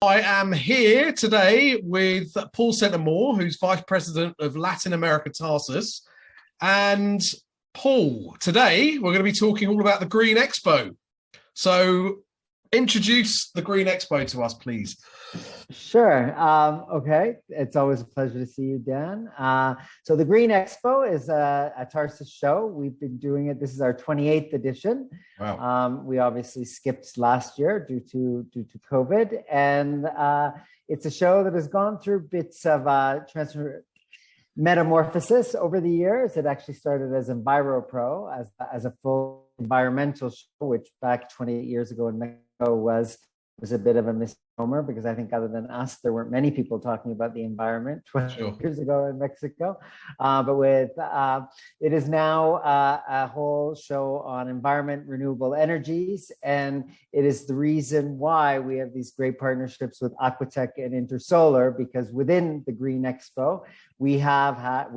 I am here today with Paul Amour, who's Vice President of Latin America Tarsus. And Paul, today we're going to be talking all about the Green Expo. So introduce the Green Expo to us, please. Sure. Okay. It's always a pleasure to see you, Dan. So the Green Expo is a Tarsus show. We've been doing it. This is our 28th edition. Wow. We obviously skipped last year due to COVID. And it's a show that has gone through bits of metamorphosis over the years. It actually started as EnviroPro, as a full environmental show, which back 28 years ago in Mexico was a bit of a misnomer, because I think other than us, there weren't many people talking about the environment 20 years ago in Mexico. It is now a whole show on environment, renewable energies, and it is the reason why we have these great partnerships with AquaTech and InterSolar, because within the Green Expo, we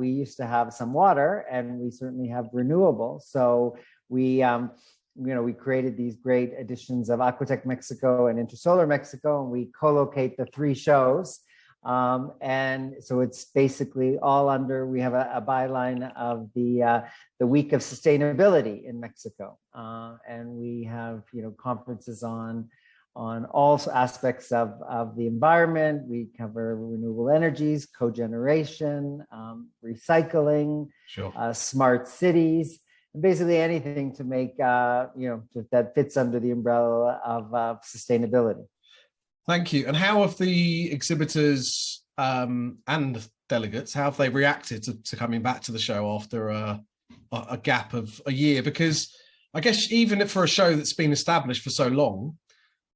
used to have some water, and we certainly have renewable. So we created these great editions of AquaTech Mexico and InterSolar Mexico, and we co-locate the three shows. And so it's basically all under, we have a byline of the Week of Sustainability in Mexico. And we have, conferences on all aspects of the environment. We cover renewable energies, cogeneration, recycling, smart cities, basically anything to make, that fits under the umbrella of sustainability. Thank you. And how have the exhibitors and delegates, how have they reacted to coming back to the show after a gap of a year? Because I guess even for a show that's been established for so long,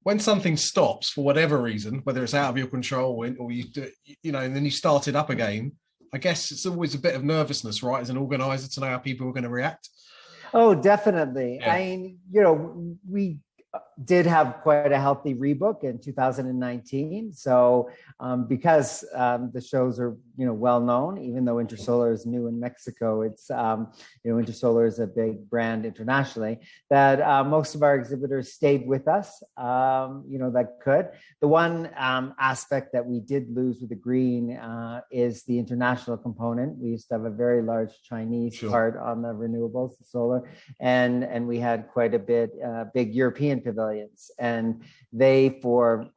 when something stops for whatever reason, whether it's out of your control or you do, and then you start it up again, I guess it's always a bit of nervousness, right, as an organizer, to know how people are going to react. Oh, definitely. Yeah. I mean, we did have quite a healthy rebook in 2019. So because the shows are, well known, even though InterSolar is new in Mexico, it's, InterSolar is a big brand internationally, that most of our exhibitors stayed with us, that could. The one aspect that we did lose with the green is the international component. We used to have a very large Chinese part on the renewables, the solar, and we had quite a bit big European pavilions, and they for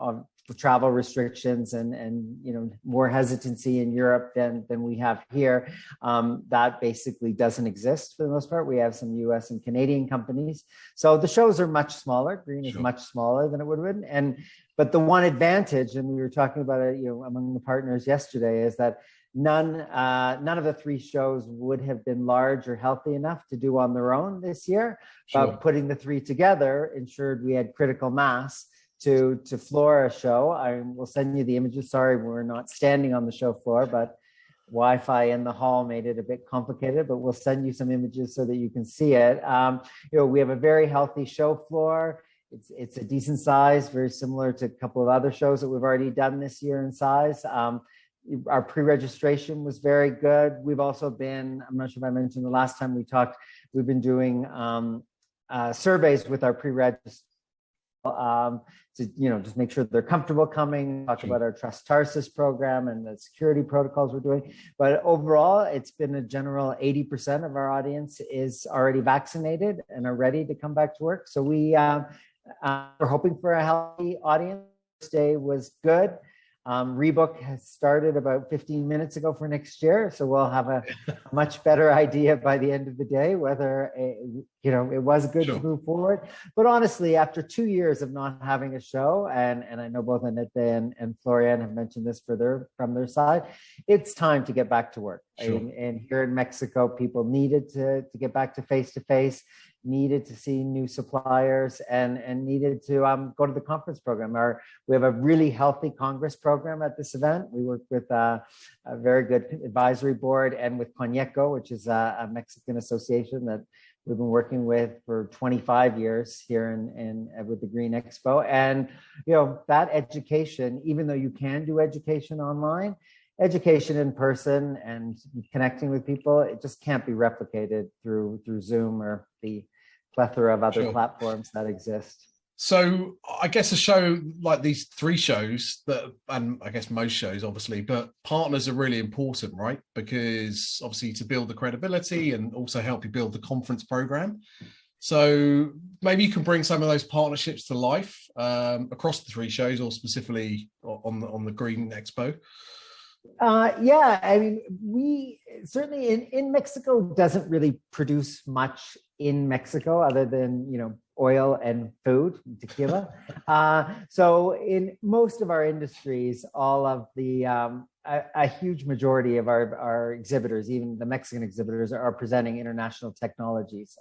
travel restrictions and more hesitancy in Europe than we have here, that basically doesn't exist for the most part. We have some US and Canadian companies, so the shows are much smaller. Green is much smaller than it would have been, but the one advantage, and we were talking about it among the partners yesterday, is that none of the three shows would have been large or healthy enough to do on their own this year. But putting the three together ensured we had critical mass to floor a show. I will send you the images. Sorry, we're not standing on the show floor, but Wi-Fi in the hall made it a bit complicated, but we'll send you some images so that you can see it. We have a very healthy show floor. It's a decent size, very similar to a couple of other shows that we've already done this year in size. Our pre-registration was very good. We've also been, I'm not sure if I mentioned the last time we talked, we've been doing surveys with our pre-registrants to just make sure they're comfortable coming, talk about our Trust Tarsus program and the security protocols we're doing. But overall, it's been a general 80% of our audience is already vaccinated and are ready to come back to work. So we're hoping for a healthy audience. First day was good. Rebook has started about 15 minutes ago for next year, so we'll have a much better idea by the end of the day whether it was good to move forward. But honestly, after 2 years of not having a show, and I know both Annette and Florian have mentioned this from their side, it's time to get back to work. And here in Mexico, people needed to get back to face-to-face, needed to see new suppliers, and needed to go to the conference program. We have a really healthy Congress program at this event. We work with a very good advisory board, and with Coneco, which is a Mexican association that we've been working with for 25 years here with the Green Expo. And that education, even though you can do education online, education in person and connecting with people, it just can't be replicated through Zoom or the plethora of other platforms that exist. So I guess a show like these three shows that, and I guess most shows obviously, but partners are really important, right? Because obviously to build the credibility and also help you build the conference program. So maybe you can bring some of those partnerships to life across the three shows, or specifically on the Green Expo. Yeah, I mean, we certainly in Mexico doesn't really produce much in Mexico other than, oil and food, tequila. So in most of our industries, all of the, a huge majority of our exhibitors, even the Mexican exhibitors, are presenting international technologies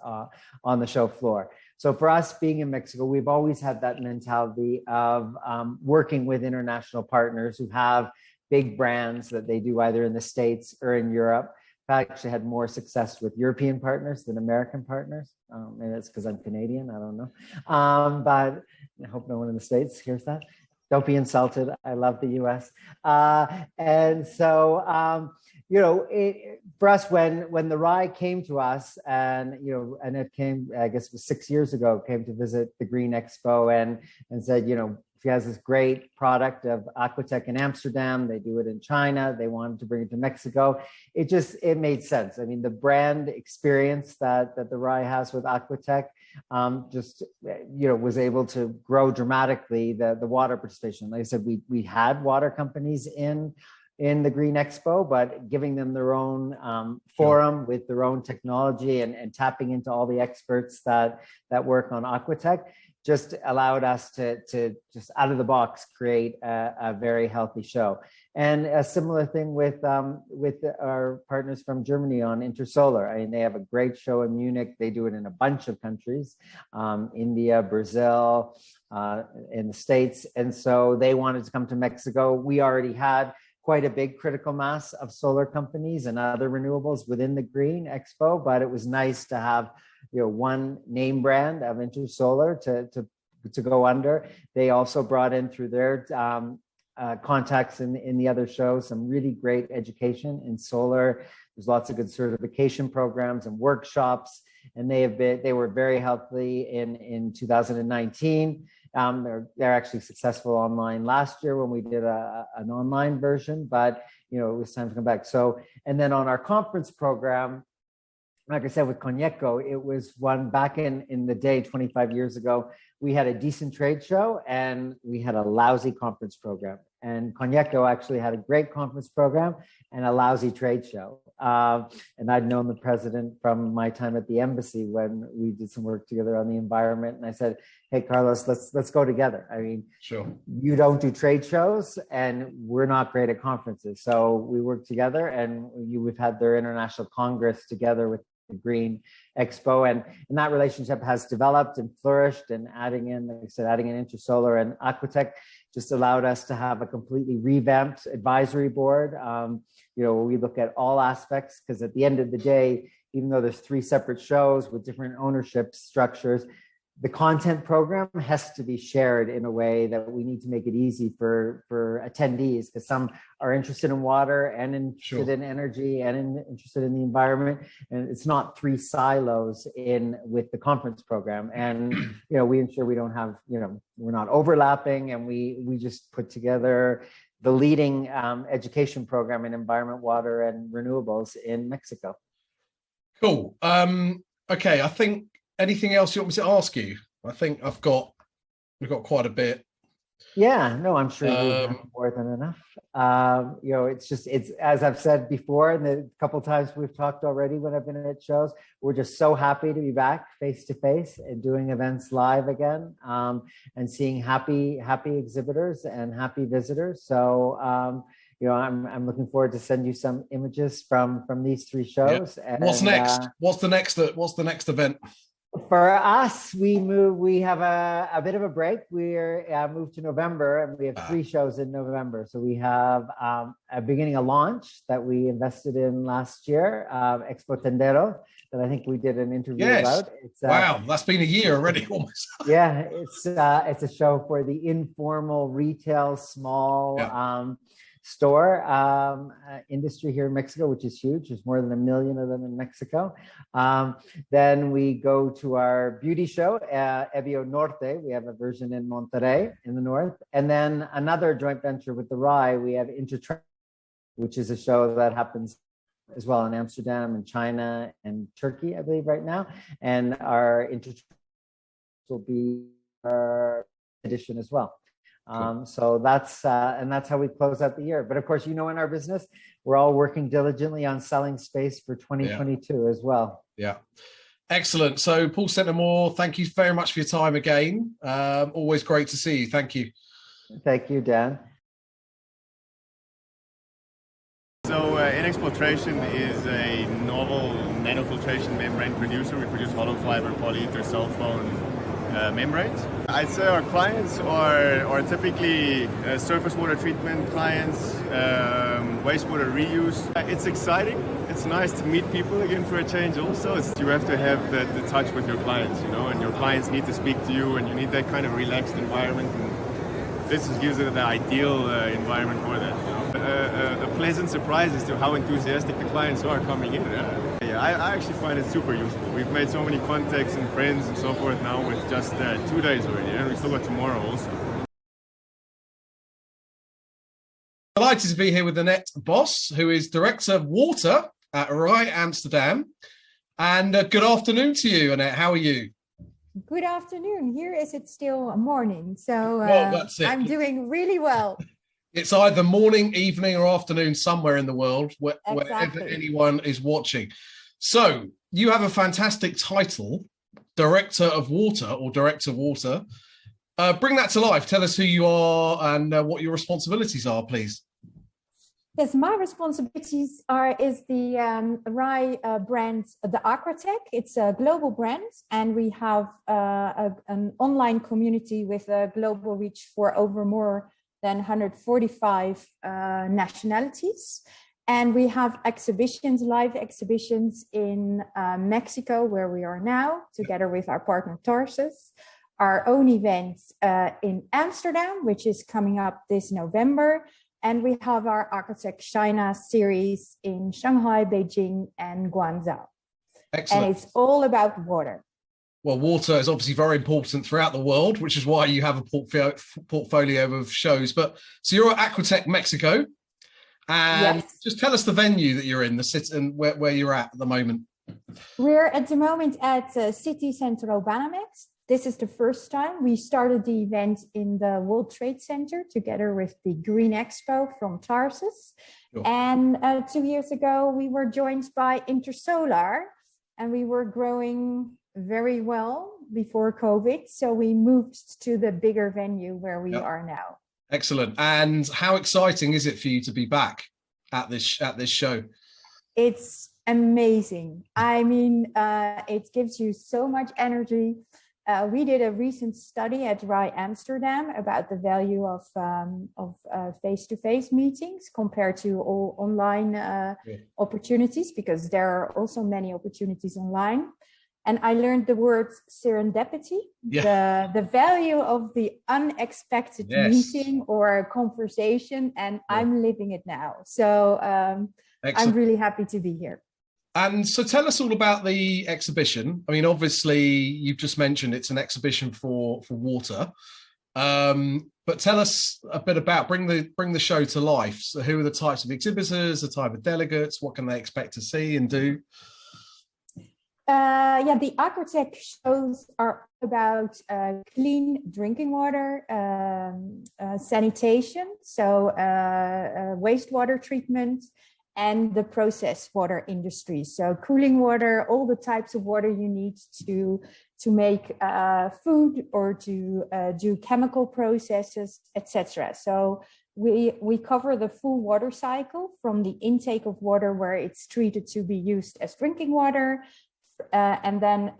on the show floor. So for us being in Mexico, we've always had that mentality of working with international partners who have big brands that they do either in the States or in Europe. I actually had more success with European partners than American partners. Maybe that's because I'm Canadian, I don't know. But I hope no one in the States hears that. Don't be insulted. I love the US. And so, for us, when the RAI came to us and, Annette came, I guess it was 6 years ago, came to visit the Green Expo and said, she has this great product of AquaTech in Amsterdam. They do it in China. They wanted to bring it to Mexico. It made sense. I mean, the brand experience that the RAI has with AquaTech was able to grow dramatically the water participation. Like I said, we had water companies in the Green Expo, but giving them their own forum with their own technology and tapping into all the experts that work on AquaTech just allowed us to just out of the box create a very healthy show. And a similar thing with our partners from Germany on InterSolar. I mean, they have a great show in Munich. They do it in a bunch of countries, India, Brazil, in the States. And so they wanted to come to Mexico. We already had quite a big critical mass of solar companies and other renewables within the Green Expo, but it was nice to have one name brand of InterSolar to go under. They also brought in through their contacts in the other shows some really great education in solar. There's lots of good certification programs and workshops, and they were very healthy in 2019. They're actually successful online last year when we did an online version, but it was time to come back. So, and then on our conference program, like I said, with Conyeco, it was one back in the day, 25 years ago, we had a decent trade show and we had a lousy conference program. And Conyeco actually had a great conference program and a lousy trade show. And I'd known the president from my time at the embassy when we did some work together on the environment. And I said, hey, Carlos, let's go together. I mean, sure. You don't do trade shows and we're not great at conferences. So we worked together and we've had their international congress together with the Green Expo, and that relationship has developed and flourished, and adding in, like I said, adding in InterSolar and AquaTech just allowed us to have a completely revamped advisory board. We look at all aspects, because at the end of the day, even though there's three separate shows with different ownership structures, the content program has to be shared in a way that we need to make it easy for attendees, because some are interested in water and interested in energy and interested in the environment. And it's not three silos with the conference program. And, we ensure we don't have, we're not overlapping, and we just put together the leading education program in environment, water, and renewables in Mexico. Cool. Okay, I think anything else you want me to ask you? I think we've got quite a bit. Yeah, no, I'm sure you have more than enough. It's as I've said before, and the couple times we've talked already when I've been at shows, we're just so happy to be back face to face and doing events live again, and seeing happy exhibitors and happy visitors. So I'm looking forward to send you some images from these three shows. Yeah. What's next? What's the next event? For us, we have a bit of a break. We're moved to November, and we have three shows in November. So we have a launch that we invested in last year, Expo Tendero, that I think we did an interview about. Wow, that's been a year already almost. Yeah, it's a show for the informal retail small store industry here in Mexico, which is huge. There's more than 1 million of them in Mexico. Then we go to our beauty show, Evio Norte. We have a version in Monterrey in the north. And then another joint venture with the RAI, we have which is a show that happens as well in Amsterdam and China and Turkey, I believe, right now. And our will be our edition as well. So that's how we close out the year. But of course, in our business, we're all working diligently on selling space for 2022 as well. Yeah. Excellent. So Paul Amour, thank you very much for your time again. Always great to see you. Thank you. Thank you, Dan. So Inexplication is a novel nanofiltration membrane producer. We produce hollow fiber polyether cell phone membranes. I'd say our clients are typically surface water treatment clients, wastewater reuse. It's exciting. It's nice to meet people again for a change also. You have to have the touch with your clients, and your clients need to speak to you, and you need that kind of relaxed environment. And this gives it the ideal environment for that. A pleasant surprise as to how enthusiastic the clients are coming in. I actually find it super useful. We've made so many contacts and friends and so forth now with just 2 days already, and we still got tomorrow also. Delighted to be here with Annette Boss, who is Director of Water at RAI Amsterdam. And good afternoon to you, Annette. How are you? Good afternoon. Here is it still morning, so that's it. I'm doing really well. It's either morning, evening, or afternoon somewhere in the world, wherever Exactly. anyone is watching. So you have a fantastic title, Director of Water or Director of Water. Bring that to life. Tell us who you are and what your responsibilities are, please. Yes, my responsibilities is the RAI brand, the AquaTech. It's a global brand, and we have an online community with a global reach for over more than 145 nationalities. And we have exhibitions, live exhibitions in Mexico, where we are now, together with our partner Tarsus. Our own events in Amsterdam, which is coming up this November. And we have our AquaTech China series in Shanghai, Beijing, and Guangzhou. Excellent. And it's all about water. Well, water is obviously very important throughout the world, which is why you have a portfolio of shows. But so you're at AquaTech Mexico, and Yes. Just tell us the venue that you're in, the city, and where you're at the moment. We're at the moment at City Cetro Citibanamex. This is the first time. We started the event in the World Trade Center together with the Green Expo from Tarsus. Sure. And 2 years ago, we were joined by InterSolar, and we were growing very well before COVID. So we moved to the bigger venue where we are now. Excellent. And how exciting is it for you to be back at this show? It's amazing. I mean, it gives you so much energy. We did a recent study at RAI Amsterdam about the value of face-to-face meetings compared to all online opportunities, because there are also many opportunities online. And I learned the word serendipity, the value of the unexpected meeting or conversation, and I'm living it now. So I'm really happy to be here. And so tell us all about the exhibition. I mean, obviously, you've just mentioned it's an exhibition for water. But tell us a bit about, bring the show to life. So who are the types of exhibitors, the type of delegates, what can they expect to see and do? The AquaTech shows are about clean drinking water, sanitation, so wastewater treatment, and the processed water industry. So cooling water, all the types of water you need to make food or to do chemical processes, etc. So we cover the full water cycle from the intake of water where it's treated to be used as drinking water, and then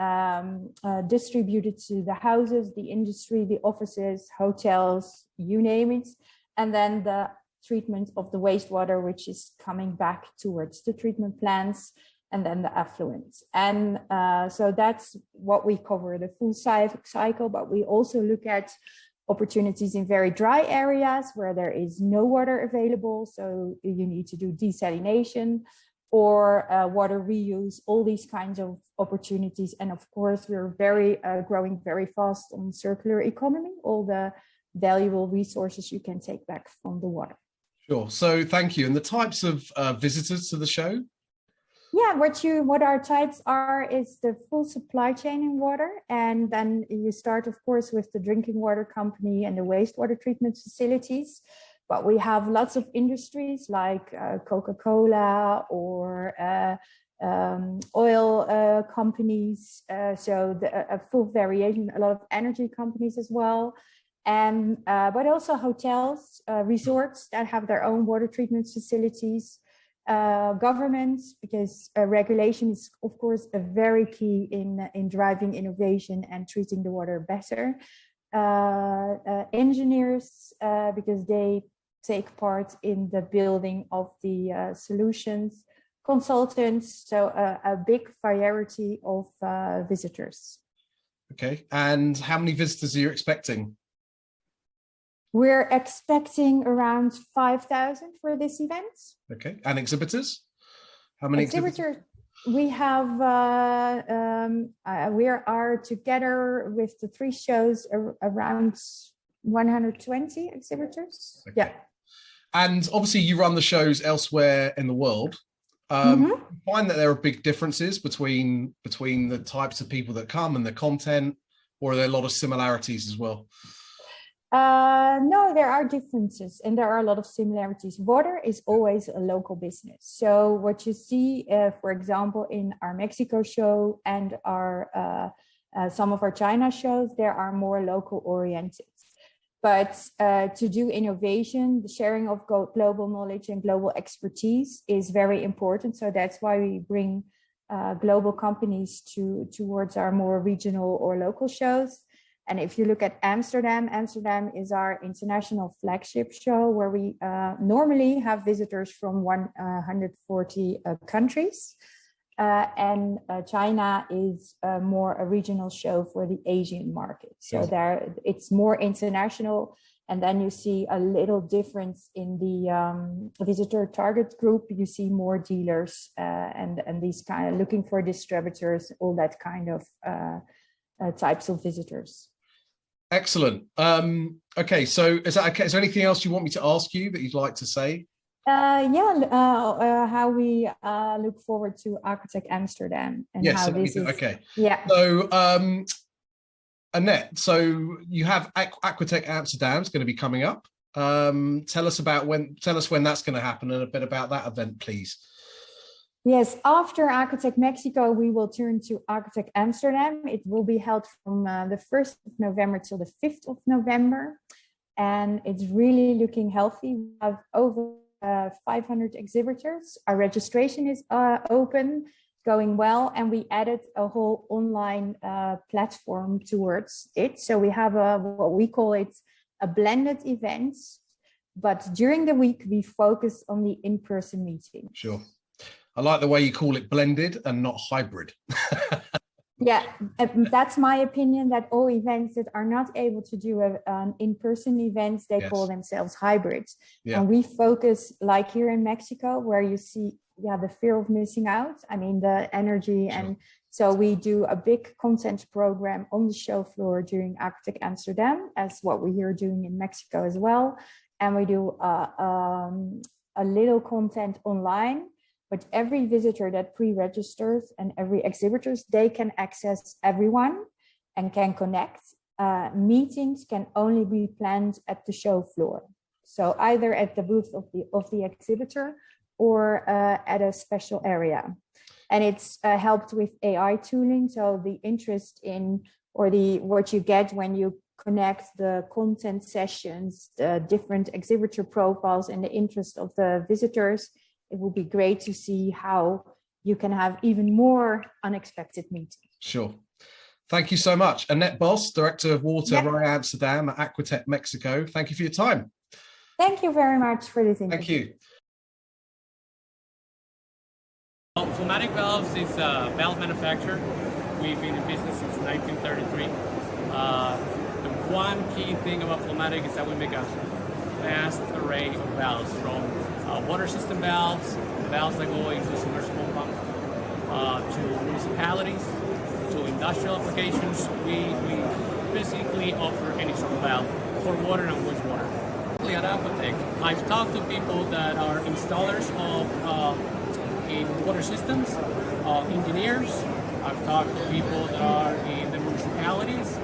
distributed to the houses, the industry, the offices, hotels, you name it. And then the treatment of the wastewater, which is coming back towards the treatment plants, and then the effluent. And so that's what we cover, the full cycle, but we also look at opportunities in very dry areas where there is no water available. So you need to do desalination or water reuse, all these kinds of opportunities. And of course, we're growing very fast on circular economy, all the valuable resources you can take back from the water. Sure. So thank you. And the types of visitors to the show? Yeah, what our types are is the full supply chain in water. And then you start, of course, with the drinking water company and the wastewater treatment facilities. But we have lots of industries like Coca-Cola or oil companies. So a full variation, a lot of energy companies as well. And but also hotels, resorts that have their own water treatment facilities. Governments, because regulation is, of course, a very key in driving innovation and treating the water better. Engineers, because they take part in the building of the solutions. Consultants, so a big variety of visitors. Okay, and how many visitors are you expecting? We're expecting around 5,000 for this event. Okay, and exhibitors? How many exhibitors? We have, we are together with the 3 shows around 120 exhibitors. Okay. Yeah. And obviously you run the shows elsewhere in the world. You find that there are big differences between the types of people that come and the content, or are there a lot of similarities as well? No, there are differences and there are a lot of similarities. Water is always a local business. So what you see, for example, in our Mexico show and our some of our China shows, there are more local oriented. But to do innovation, the sharing of global knowledge and global expertise is very important. So that's why we bring global companies towards our more regional or local shows. And if you look at Amsterdam, Amsterdam is our international flagship show where we normally have visitors from 140 countries. And China is more a regional show for the Asian market. So there, it's more international. And then you see a little difference in the visitor target group. You see more dealers and these kind of looking for distributors, all that kind of types of visitors. Excellent. Okay, so is that okay? Is there anything else you want me to ask you that you'd like to say? How we look forward to AquaTech Amsterdam and yes, how this is. Okay. Yeah. So, Annette, so you have AquaTech Amsterdam is going to be coming up. Tell us when that's going to happen and a bit about that event, please. Yes, after AquaTech Mexico, we will turn to AquaTech Amsterdam. It will be held from the 1st of November till the 5th of November. And it's really looking healthy. We have over 500 exhibitors. Our registration is open, going well, and we added a whole online platform towards it. So we have what we call it a blended event, but during the week we focus on the in-person meetings. Sure. I like the way you call it blended and not hybrid. Yeah, that's my opinion, that all events that are not able to do an in-person event, they call themselves hybrids. Yeah. And we focus, like here in Mexico, where you see, the fear of missing out. I mean, the energy. Sure. And so we do a big content program on the show floor during AquaTech Amsterdam, as what we are doing in Mexico as well. And we do a little content online. But every visitor that pre-registers and every exhibitors, they can access everyone and can connect. Meetings can only be planned at the show floor. So either at the booth of the exhibitor or at a special area. And it's helped with AI tooling. So the interest in, or what you get when you connect the content sessions, the different exhibitor profiles and the interest of the visitors, it will be great to see how you can have even more unexpected meetings. Sure. Thank you so much. Annette Bos, Director of Water RAI Amsterdam at AquaTech Mexico. Thank you for your time. Thank you very much for this interview. Thank you. Well, Somatic Valves is a valve manufacturer. We've been in business since 1933. The one key thing about Flowmatic is that we make a vast array of valves, from water system valves, valves that go into submersible pumps, to municipalities, to industrial applications. We basically offer any sort of valve for water and wastewater. At AquaTech, I've talked to people that are installers in water systems, engineers. I've talked to people that are in the municipalities,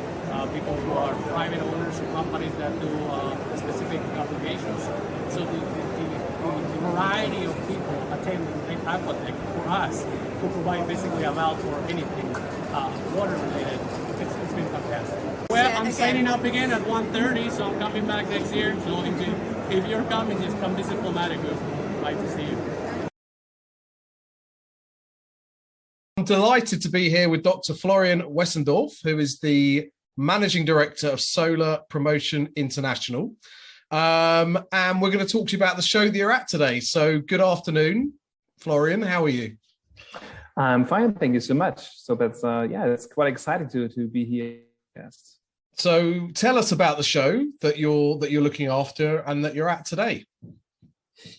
people who are private owners of companies that do specific applications. So the variety of people attending AquaTech for us, who provide basically a valve for anything water related, it's been fantastic. Well, I'm signing up again at 1:30, so I'm coming back next year. So if you're coming, just come visit Flowmatic. We'd like to see you. I'm delighted to be here with Dr. Florian Wessendorf, who is the Managing Director of Solar Promotion International. And we're going to talk to you about the show that you're at today. So good afternoon, Florian. How are you? I'm fine. Thank you so much. So that's, it's quite exciting to be here. Yes. So tell us about the show that you're looking after and that you're at today.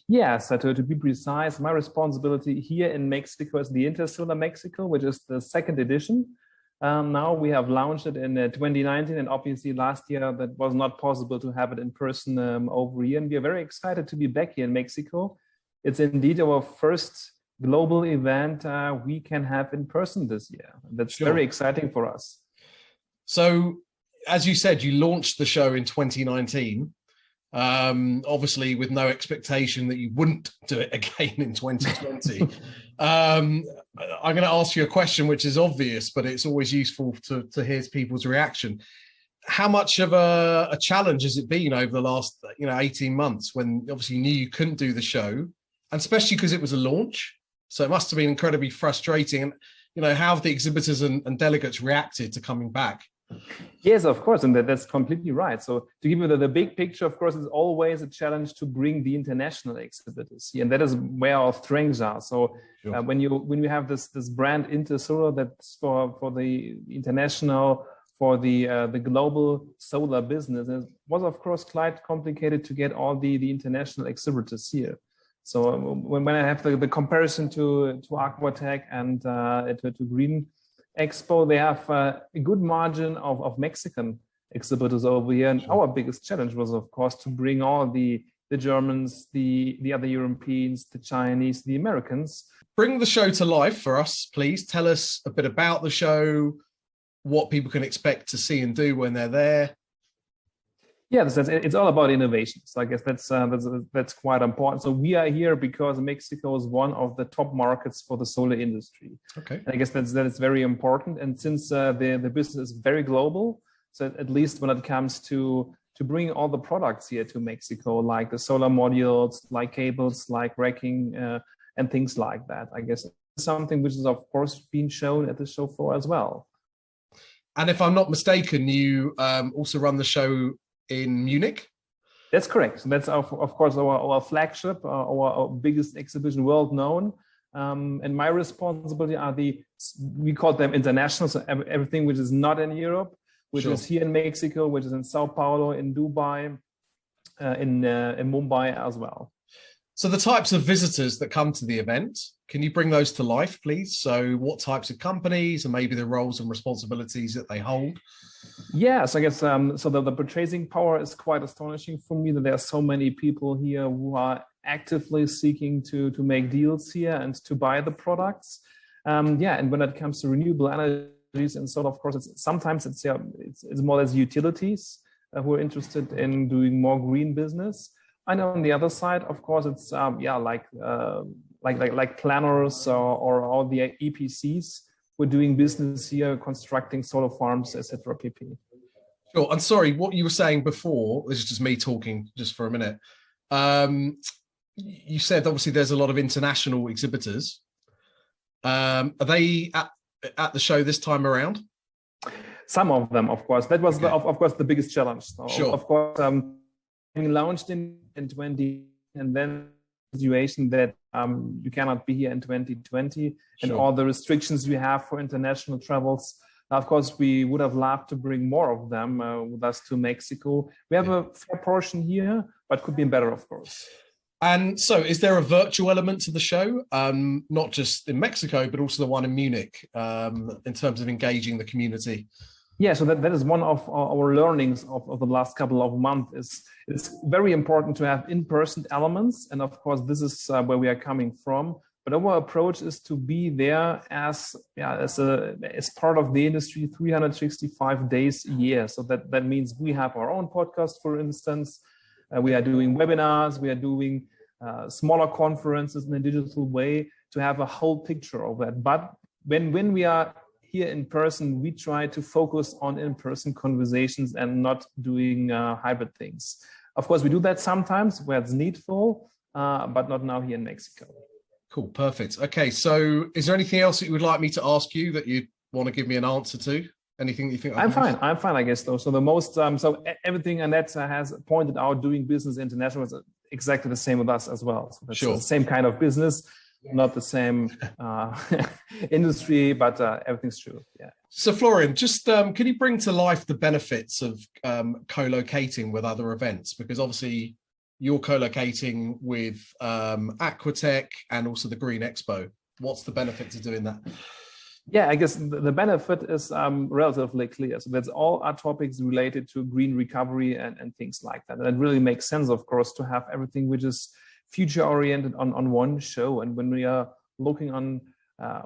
Yeah, so to be precise, my responsibility here in Mexico is the InterSolar Mexico, which is the second edition. Now we have launched it in 2019, and obviously last year that was not possible to have it in person over here. And we are very excited to be back here in Mexico. It's indeed our first global event we can have in person this year. That's very exciting for us. So, as you said, you launched the show in 2019, obviously with no expectation that you wouldn't do it again in 2020. I'm going to ask you a question which is obvious, but it's always useful to hear people's reaction. How much of a challenge has it been over the last 18 months when obviously you knew you couldn't do the show, and especially because it was a launch? So it must have been incredibly frustrating. And how have the exhibitors and delegates reacted to coming back? Yes, of course, and that's completely right. So to give you the big picture, of course, it's always a challenge to bring the international exhibitors here, and that is where our strengths are. So when you have this brand InterSolar, that's for the international, for the global solar business, it was of course quite complicated to get all the international exhibitors here. So when I have the comparison to AquaTech and to Green Expo, they have a good margin of Mexican exhibitors over here. And our biggest challenge was, of course, to bring all the Germans, the other Europeans, the Chinese, the Americans. Bring the show to life for us, please. Tell us a bit about the show, what people can expect to see and do when they're there. Yeah, it's all about innovation. So I guess that's quite important. So we are here because Mexico is one of the top markets for the solar industry. Okay. And I guess that is very important. And since the business is very global, so at least when it comes to bring all the products here to Mexico, like the solar modules, like cables, like racking, and things like that, I guess it's something which is of course being shown at the show floor as well. And if I'm not mistaken, you also run the show in Munich? That's correct. So that's of course our flagship, our biggest exhibition, world known. And my responsibility are we call them international, so everything which is not in Europe, which is here in Mexico, which is in Sao Paulo, in Dubai, in Mumbai as well. So the types of visitors that come to the event, can you bring those to life, please? So what types of companies and maybe the roles and responsibilities that they hold? Yes, I guess so the purchasing power is quite astonishing for me, that there are so many people here who are actively seeking to make deals here and to buy the products. And when it comes to renewable energies and solar, of course, it's more or less utilities who are interested in doing more green business. And on the other side, of course, it's like planners or all the EPCs who are doing business here, constructing solar farms, etc. pp. Sure. I'm sorry, what you were saying before, this is just me talking just for a minute. You said obviously there's a lot of international exhibitors. Are they at the show this time around? Some of them, of course. That was of course the biggest challenge. So, sure. Of course, we launched in 20, and then situation that you cannot be here in 2020, and all the restrictions we have for international travels Of course, we would have loved to bring more of them with us to Mexico. We have a fair portion here, but could be better, of course. And so is there a virtual element to the show, not just in Mexico, but also the one in Munich, in terms of engaging the community? Yeah, so that is one of our learnings of the last couple of months. It's very important to have in-person elements. And of course, this is where we are coming from. But our approach is to be there as part of the industry 365 days a year. So that means we have our own podcast, for instance. We are doing webinars. We are doing smaller conferences in a digital way to have a whole picture of that. But when we are here in person, we try to focus on in-person conversations and not doing hybrid things. Of course, we do that sometimes where it's needful, but not now here in Mexico. Cool, perfect. Okay, so is there anything else that you would like me to ask you that you want to give me an answer to? Anything that you think? I'm fine, I guess, though. So the most, so everything Annette has pointed out, doing business international is exactly the same with us as well. So that's the same kind of business. Not the same industry, but everyth's true. Yeah. So Florian, just can you bring to life the benefits of co-locating with other events? Because obviously you're co-locating with AquaTech and also the Green Expo. What's the benefits of doing that? Yeah, I guess the benefit is relatively clear. So that's all our topics related to green recovery and things like that. And it really makes sense, of course, to have everything which is future-oriented on one show. And when we are looking on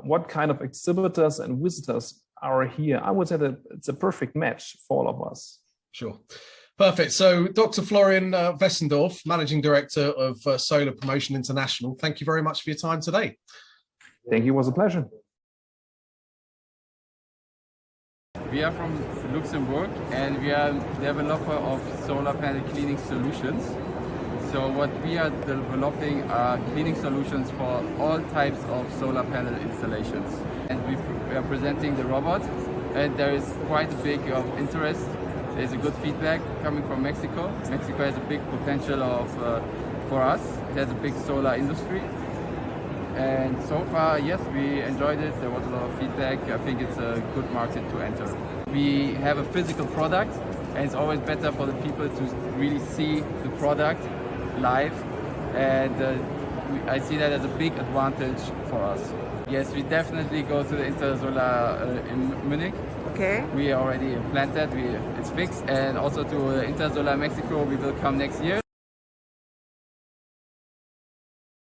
what kind of exhibitors and visitors are here, I would say that it's a perfect match for all of us. Sure. Perfect. So Dr. Florian Wessendorf, Managing Director of Solar Promotion International, thank you very much for your time today. Thank you. It was a pleasure. We are from Luxembourg and we are developer of solar panel cleaning solutions. So what we are developing are cleaning solutions for all types of solar panel installations. And we are presenting the robot, and there is quite a big of interest. There's a good feedback coming from Mexico. Mexico has a big potential for us. It has a big solar industry. And so far, yes, we enjoyed it. There was a lot of feedback. I think it's a good market to enter. We have a physical product, and it's always better for the people to really see the product live, and I see that as a big advantage for us. Yes, we definitely go to the InterSolar in Munich. Okay. We already implanted, it's fixed, and also to InterSolar Mexico we will come next year.